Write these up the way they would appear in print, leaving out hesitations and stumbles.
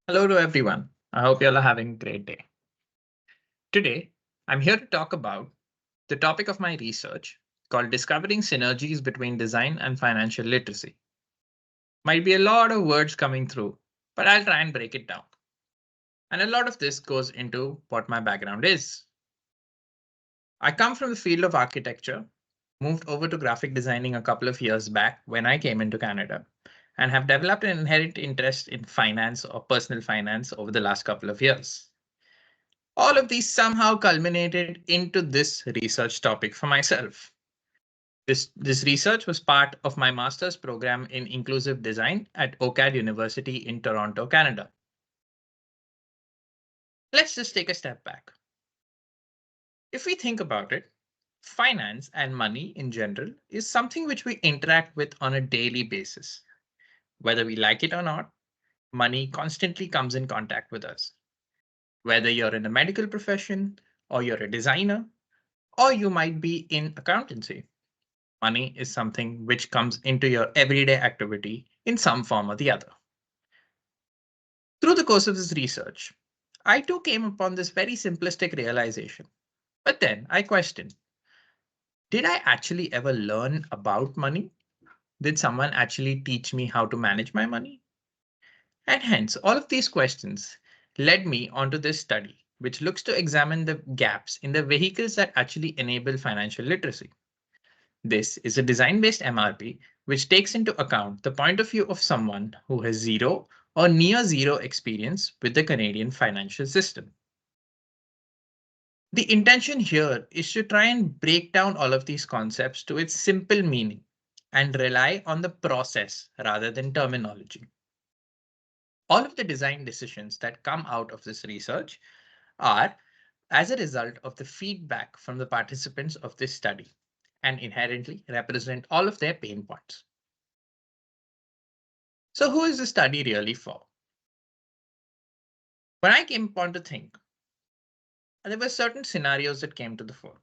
Hello to everyone. I hope you all are having a great day. Today, I'm here to talk about the topic of my research called Discovering Synergies Between Design and Financial Literacy. Might be a lot of words coming through, but I'll try and break it down. And a lot of this goes into what my background is. I come from the field of architecture, moved over to graphic designing a couple of years back when I came into Canada, and have developed an inherent interest in finance or personal finance over the last couple of years. All of these somehow culminated into this research topic for myself. This research was part of my master's program in inclusive design at OCAD University in Toronto, Canada. Let's just take a step back. If we think about it, finance and money in general is something which we interact with on a daily basis. Whether we like it or not, money constantly comes in contact with us. Whether you're in a medical profession, or you're a designer, or you might be in accountancy. Money is something which comes into your everyday activity in some form or the other. Through the course of this research, I too came upon this very simplistic realization. But then I questioned, did I actually ever learn about money? Did someone actually teach me how to manage my money? And hence, all of these questions led me onto this study, which looks to examine the gaps in the vehicles that actually enable financial literacy. This is a design-based MRP which takes into account the point of view of someone who has zero or near zero experience with the Canadian financial system. The intention here is to try and break down all of these concepts to its simple meaning and rely on the process rather than terminology. All of the design decisions that come out of this research are as a result of the feedback from the participants of this study and inherently represent all of their pain points. So who is the study really for? When I came upon to think, there were certain scenarios that came to the fore.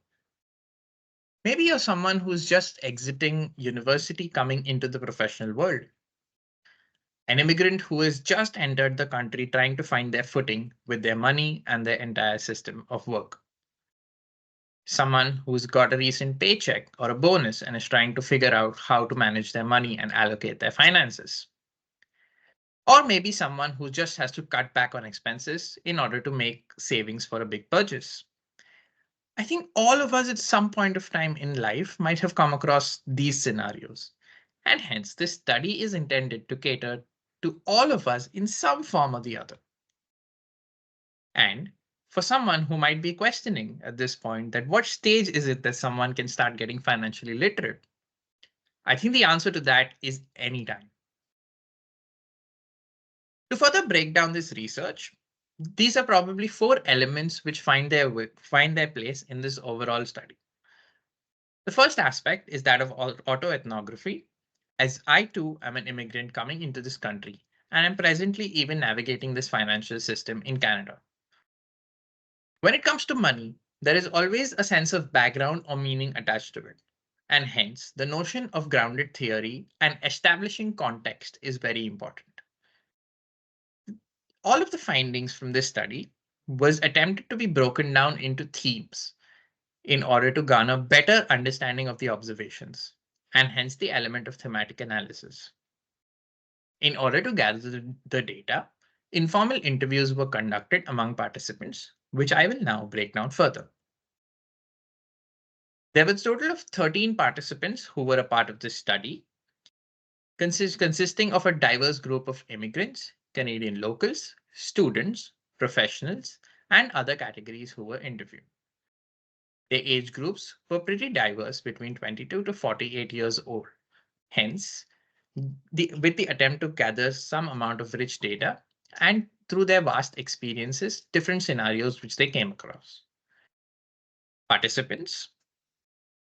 Maybe you're someone who's just exiting university, coming into the professional world. An immigrant who has just entered the country trying to find their footing with their money and their entire system of work. Someone who's got a recent paycheck or a bonus and is trying to figure out how to manage their money and allocate their finances. Or maybe someone who just has to cut back on expenses in order to make savings for a big purchase. I think all of us at some point of time in life might have come across these scenarios. And hence, this study is intended to cater to all of us in some form or the other. And for someone who might be questioning at this point that what stage is it that someone can start getting financially literate? I think the answer to that is anytime. To further break down this research, these are probably four elements which find their place in this overall study. The first aspect is that of autoethnography, as I too am an immigrant coming into this country and am presently even navigating this financial system in Canada. When it comes to money, there is always a sense of background or meaning attached to it. And hence, the notion of grounded theory and establishing context is very important. All of the findings from this study was attempted to be broken down into themes in order to garner better understanding of the observations, and hence the element of thematic analysis. In order to gather the data, informal interviews were conducted among participants, which I will now break down further. There was a total of 13 participants who were a part of this study, consisting of a diverse group of immigrants, Canadian locals, students, professionals, and other categories who were interviewed. Their age groups were pretty diverse between 22 to 48 years old. Hence, with the attempt to gather some amount of rich data and through their vast experiences, different scenarios which they came across. Participants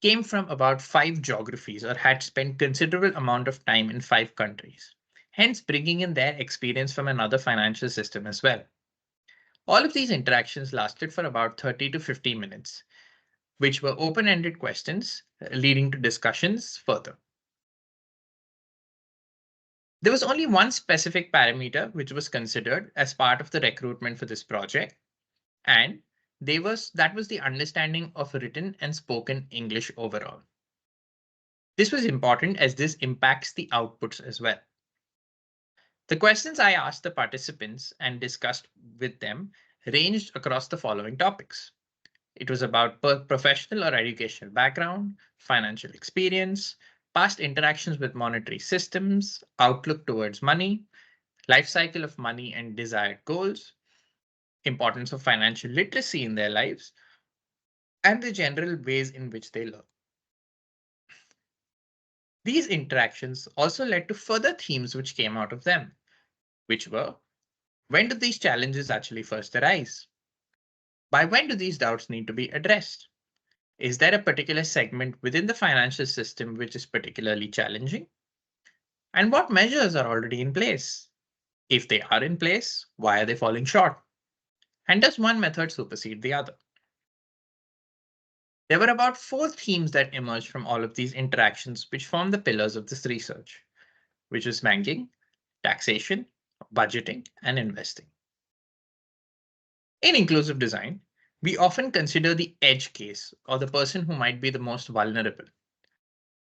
came from about 5 geographies or had spent considerable amount of time in 5 countries, hence bringing in their experience from another financial system as well. All of these interactions lasted for about 30 to 50 minutes, which were open-ended questions leading to discussions further. There was only one specific parameter which was considered as part of the recruitment for this project, and that was the understanding of written and spoken English overall. This was important as this impacts the outputs as well. The questions I asked the participants and discussed with them ranged across the following topics. It was about professional or educational background, financial experience, past interactions with monetary systems, outlook towards money, life cycle of money and desired goals, importance of financial literacy in their lives, and the general ways in which they learn. These interactions also led to further themes which came out of them, which were: when do these challenges actually first arise? By when do these doubts need to be addressed? Is there a particular segment within the financial system which is particularly challenging? And what measures are already in place? If they are in place, why are they falling short? And does one method supersede the other? There were about four themes that emerged from all of these interactions, which form the pillars of this research, which is banking, taxation, budgeting, and investing. In inclusive design, we often consider the edge case, or the person who might be the most vulnerable.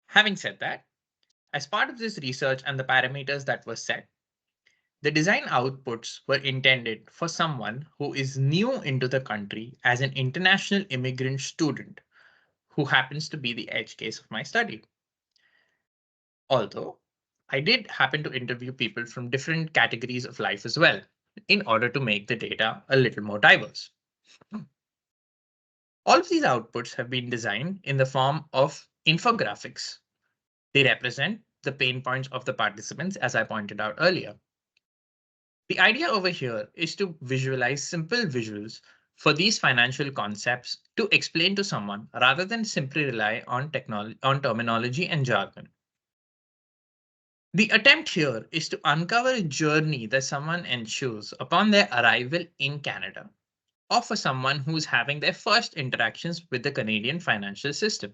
Having said that, as part of this research and the parameters that were set, the design outputs were intended for someone who is new into the country as an international immigrant student who happens to be the edge case of my study. Although I did happen to interview people from different categories of life as well, in order to make the data a little more diverse. All of these outputs have been designed in the form of infographics. They represent the pain points of the participants, as I pointed out earlier. The idea over here is to visualize simple visuals for these financial concepts to explain to someone rather than simply rely on terminology and jargon. The attempt here is to uncover a journey that someone ensures upon their arrival in Canada, or for someone who's having their first interactions with the Canadian financial system.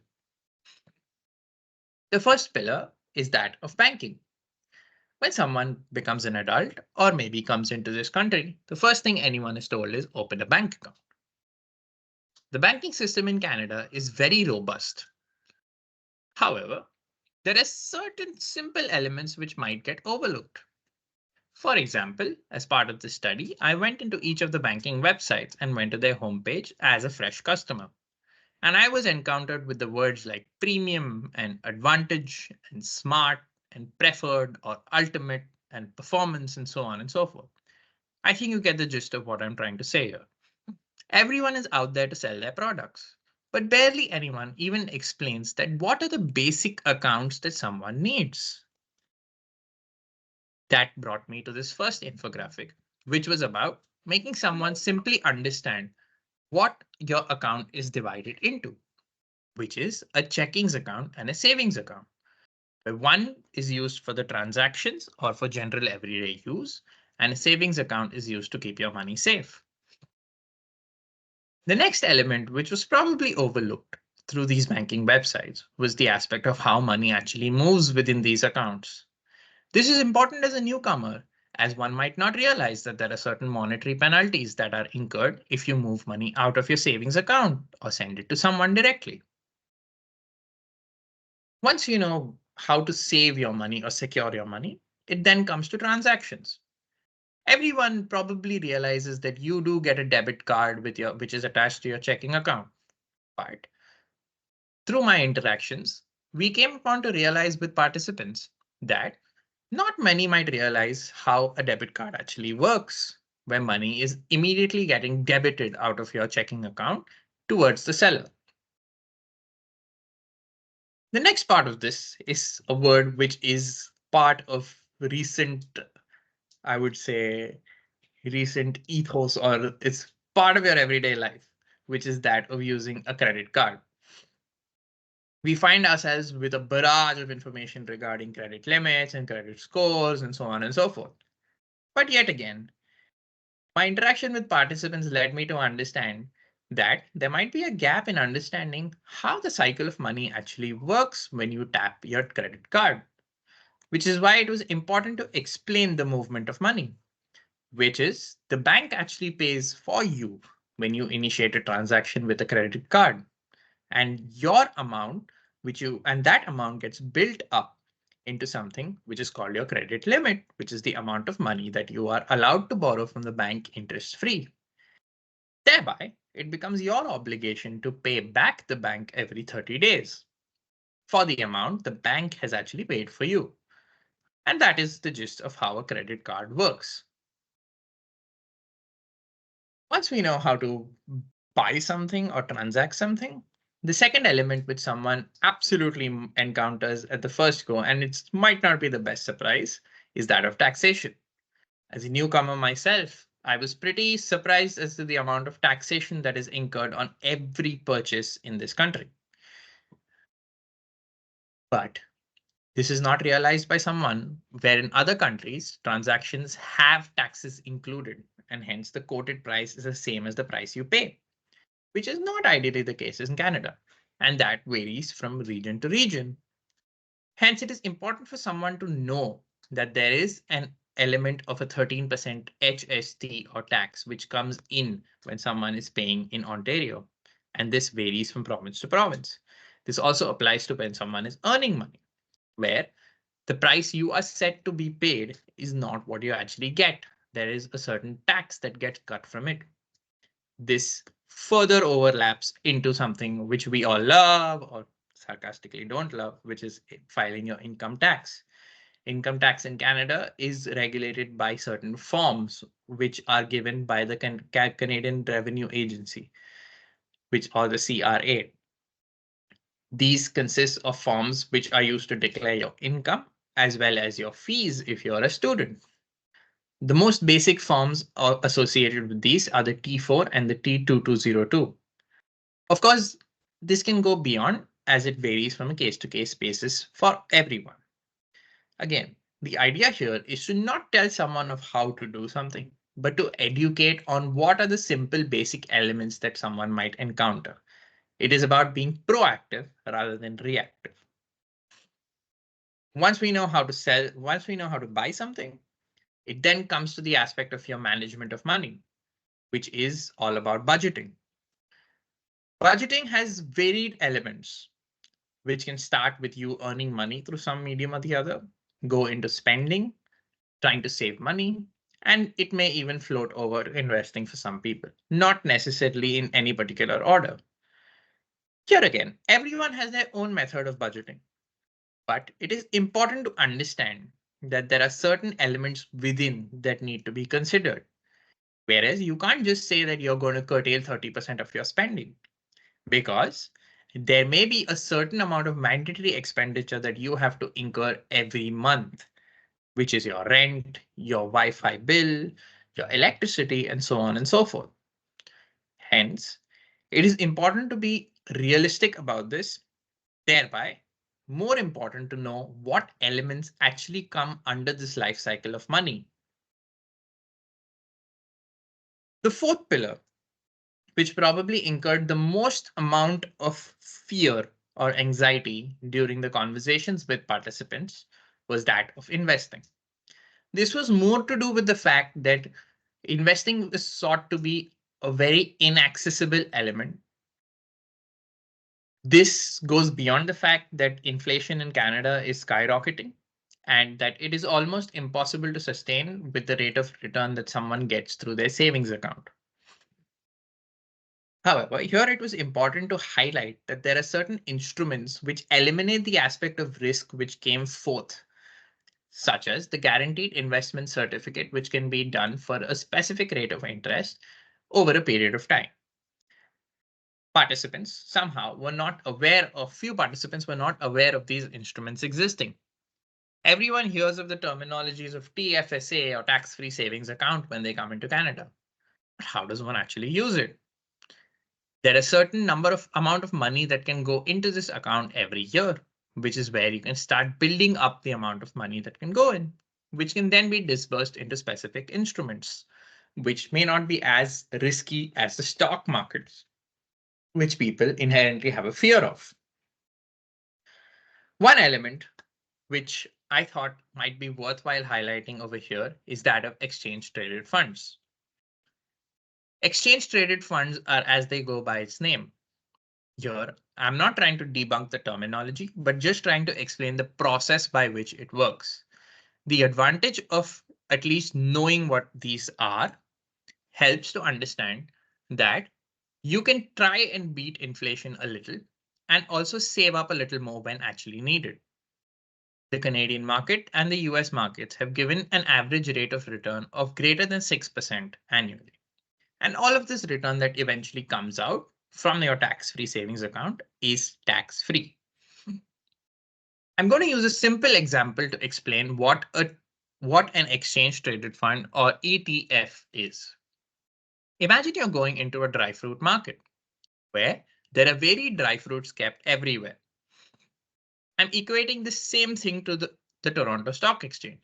The first pillar is that of banking. When someone becomes an adult or maybe comes into this country, the first thing anyone is told is open a bank account. The banking system in Canada is very robust. However, there are certain simple elements which might get overlooked. For example, as part of the study, I went into each of the banking websites and went to their homepage as a fresh customer. And I was encountered with the words like premium and advantage and smart and preferred or ultimate and performance and so on and so forth. I think you get the gist of what I'm trying to say here. Everyone is out there to sell their products, but barely anyone even explains that what are the basic accounts that someone needs. That brought me to this first infographic, which was about making someone simply understand what your account is divided into, which is a checkings account and a savings account. Where one is used for the transactions or for general everyday use, and a savings account is used to keep your money safe. The next element, which was probably overlooked through these banking websites, was the aspect of how money actually moves within these accounts. This is important as a newcomer, as one might not realize that there are certain monetary penalties that are incurred if you move money out of your savings account or send it to someone directly. Once you know how to save your money or secure your money, it then comes to transactions. Everyone probably realizes that you do get a debit card which is attached to your checking account. But through my interactions, we came upon to realize with participants that not many might realize how a debit card actually works, where money is immediately getting debited out of your checking account towards the seller. The next part of this is a word which is part of recent, I would say, recent ethos, or it's part of your everyday life, which is that of using a credit card. We find ourselves with a barrage of information regarding credit limits and credit scores and so on and so forth. But yet again, my interaction with participants led me to understand that there might be a gap in understanding how the cycle of money actually works when you tap your credit card. which is why it was important to explain the movement of money, which is the bank actually pays for you when you initiate a transaction with a credit card. And your amount, and that amount gets built up into something which is called your credit limit, which is the amount of money that you are allowed to borrow from the bank interest free. Thereby, it becomes your obligation to pay back the bank every 30 days for the amount the bank has actually paid for you. And that is the gist of how a credit card works. Once we know how to buy something or transact something, the second element which someone absolutely encounters at the first go, and it might not be the best surprise, is that of taxation. As a newcomer myself, I was pretty surprised as to the amount of taxation that is incurred on every purchase in this country. But this is not realized by someone where in other countries, transactions have taxes included, and hence the quoted price is the same as the price you pay, which is not ideally the case in Canada, and that varies from region to region. Hence, it is important for someone to know that there is an element of a 13% HST or tax which comes in when someone is paying in Ontario, and this varies from province to province. This also applies to when someone is earning money, where the price you are set to be paid is not what you actually get. There is a certain tax that gets cut from it. This further overlaps into something which we all love or sarcastically don't love, which is filing your income tax. Income tax in Canada is regulated by certain forms which are given by the Canadian Revenue Agency, which are the CRA. These consist of forms which are used to declare your income as well as your fees if you're a student. The most basic forms associated with these are the T4 and the T2202. Of course, this can go beyond as it varies from a case-to-case basis for everyone. Again, the idea here is to not tell someone of how to do something, but to educate on what are the simple basic elements that someone might encounter. It is about being proactive rather than reactive. Once we know how to buy something, it then comes to the aspect of your management of money, which is all about budgeting. Budgeting has varied elements, which can start with you earning money through some medium or the other, go into spending, trying to save money, and it may even float over investing for some people, not necessarily in any particular order. Here again, everyone has their own method of budgeting, but it is important to understand that there are certain elements within that need to be considered. Whereas you can't just say that you're going to curtail 30% of your spending, because there may be a certain amount of mandatory expenditure that you have to incur every month, which is your rent, your Wi-Fi bill, your electricity, and so on and so forth. Hence, it is important to be realistic about this, thereby more important to know what elements actually come under this life cycle of money. The fourth pillar, which probably incurred the most amount of fear or anxiety during the conversations with participants, was that of investing. This was more to do with the fact that investing is thought to be a very inaccessible element. This goes beyond the fact that inflation in Canada is skyrocketing and that it is almost impossible to sustain with the rate of return that someone gets through their savings account. However, here it was important to highlight that there are certain instruments which eliminate the aspect of risk which came forth, such as the guaranteed investment certificate, which can be done for a specific rate of interest over a period of time. Few participants were not aware of these instruments existing. Everyone hears of the terminologies of TFSA or tax-free savings account when they come into Canada. How does one actually use it? There are a certain amount of money that can go into this account every year, which is where you can start building up the amount of money that can go in, which can then be disbursed into specific instruments, which may not be as risky as the stock markets, which people inherently have a fear of. One element which I thought might be worthwhile highlighting over here is that of exchange traded funds. Exchange traded funds are as they go by its name. Here, I'm not trying to debunk the terminology, but just trying to explain the process by which it works. The advantage of at least knowing what these are helps to understand that you can try and beat inflation a little and also save up a little more when actually needed. The Canadian market and the US markets have given an average rate of return of greater than 6% annually. And all of this return that eventually comes out from your tax free savings account is tax free. I'm going to use a simple example to explain what an exchange traded fund or ETF is. Imagine you're going into a dry fruit market where there are varied dry fruits kept everywhere. I'm equating the same thing to the Toronto Stock Exchange.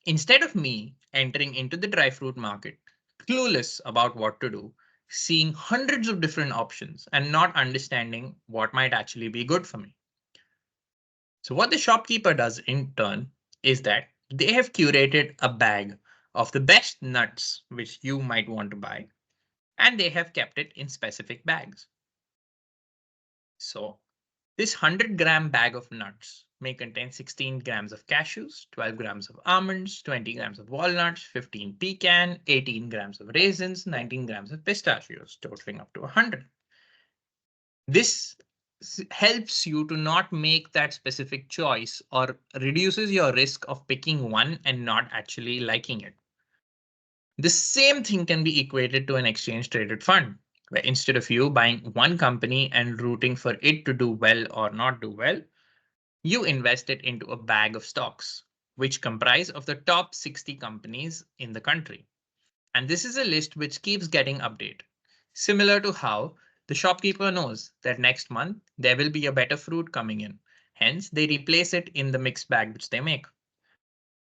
Instead of me entering into the dry fruit market, clueless about what to do, seeing hundreds of different options and not understanding what might actually be good for me. So, what the shopkeeper does in turn is that they have curated a bag of the best nuts which you might want to buy, and they have kept it in specific bags. So, this 100-gram bag of nuts may contain 16 grams of cashews, 12 grams of almonds, 20 grams of walnuts, 15 pecan, 18 grams of raisins, 19 grams of pistachios, totaling up to 100. This helps you to not make that specific choice or reduces your risk of picking one and not actually liking it. The same thing can be equated to an exchange traded fund, where instead of you buying one company and rooting for it to do well or not do well, you invest it into a bag of stocks, which comprise of the top 60 companies in the country. And this is a list which keeps getting updated, similar to how the shopkeeper knows that next month there will be a better fruit coming in. Hence, they replace it in the mixed bag which they make.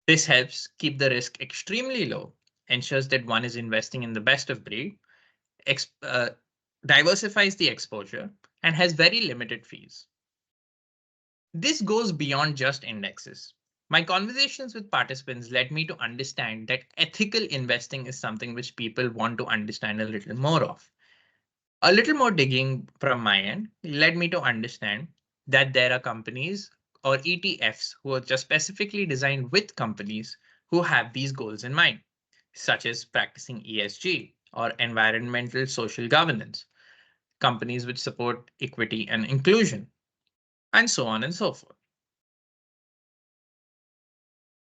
This helps keep the risk extremely low, ensures that one is investing in the best of breed, ex- uh, diversifies the exposure, and has very limited fees. This goes beyond just indexes. My conversations with participants led me to understand that ethical investing is something which people want to understand a little more of. A little more digging from my end led me to understand that there are companies or ETFs who are just specifically designed with companies who have these goals in mind, such as practicing ESG or environmental social governance, companies which support equity and inclusion, and so on and so forth.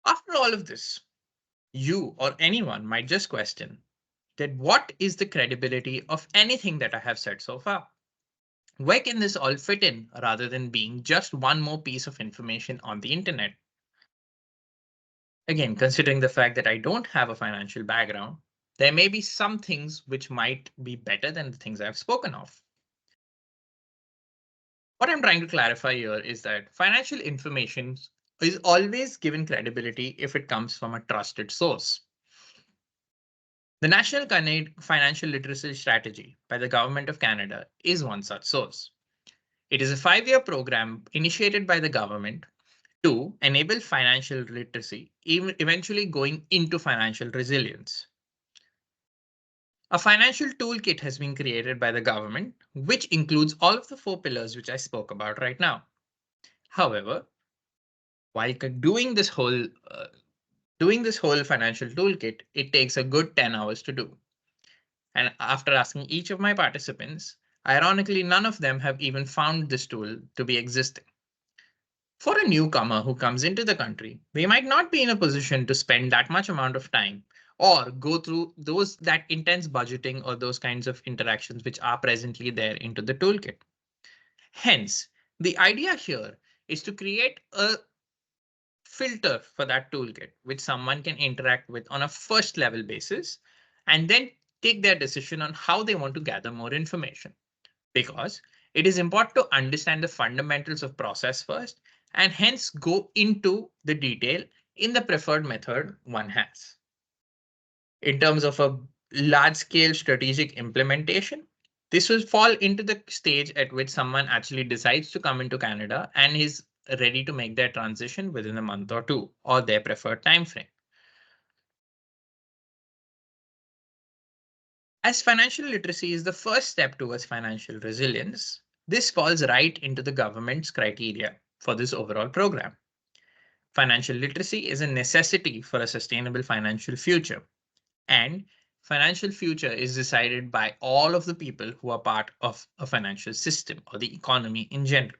After all of this, you or anyone might just question that what is the credibility of anything that I have said so far? Where can this all fit in rather than being just one more piece of information on the internet? Again, considering the fact that I don't have a financial background, there may be some things which might be better than the things I've spoken of. What I'm trying to clarify here is that financial information is always given credibility if it comes from a trusted source. The National Financial Literacy Strategy by the Government of Canada is one such source. It is a 5-year program initiated by the government to enable financial literacy, eventually going into financial resilience. A financial toolkit has been created by the government, which includes all of the 4 pillars which I spoke about right now. However, while doing this whole financial toolkit, it takes a good 10 hours to do. And after asking each of my participants, ironically, none of them have even found this tool to be existing. For a newcomer who comes into the country, they might not be in a position to spend that much amount of time or go through that intense budgeting or those kinds of interactions which are presently there into the toolkit. Hence, the idea here is to create a filter for that toolkit which someone can interact with on a first level basis and then take their decision on how they want to gather more information, because it is important to understand the fundamentals of process first and hence go into the detail in the preferred method one has. In terms of a large scale strategic implementation, this will fall into the stage at which someone actually decides to come into Canada and is ready to make their transition within a month or two or their preferred time frame. As financial literacy is the first step towards financial resilience, this falls right into the government's criteria for this overall program. Financial literacy is a necessity for a sustainable financial future, and financial future is decided by all of the people who are part of a financial system or the economy in general.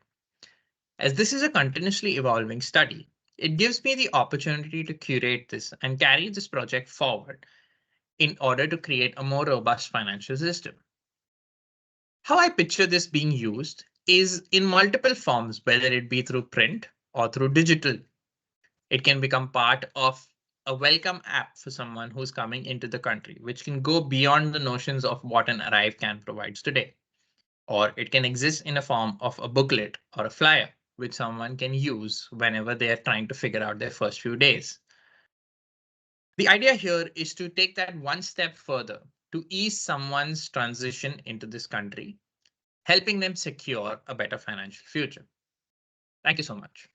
As this is a continuously evolving study, it gives me the opportunity to curate this and carry this project forward in order to create a more robust financial system. How I picture this being used is in multiple forms, whether it be through print or through digital. It can become part of a welcome app for someone who's coming into the country, which can go beyond the notions of what an Arrive can provides today. Or it can exist in a form of a booklet or a flyer, which someone can use whenever they are trying to figure out their first few days. The idea here is to take that one step further to ease someone's transition into this country, helping them secure a better financial future. Thank you so much.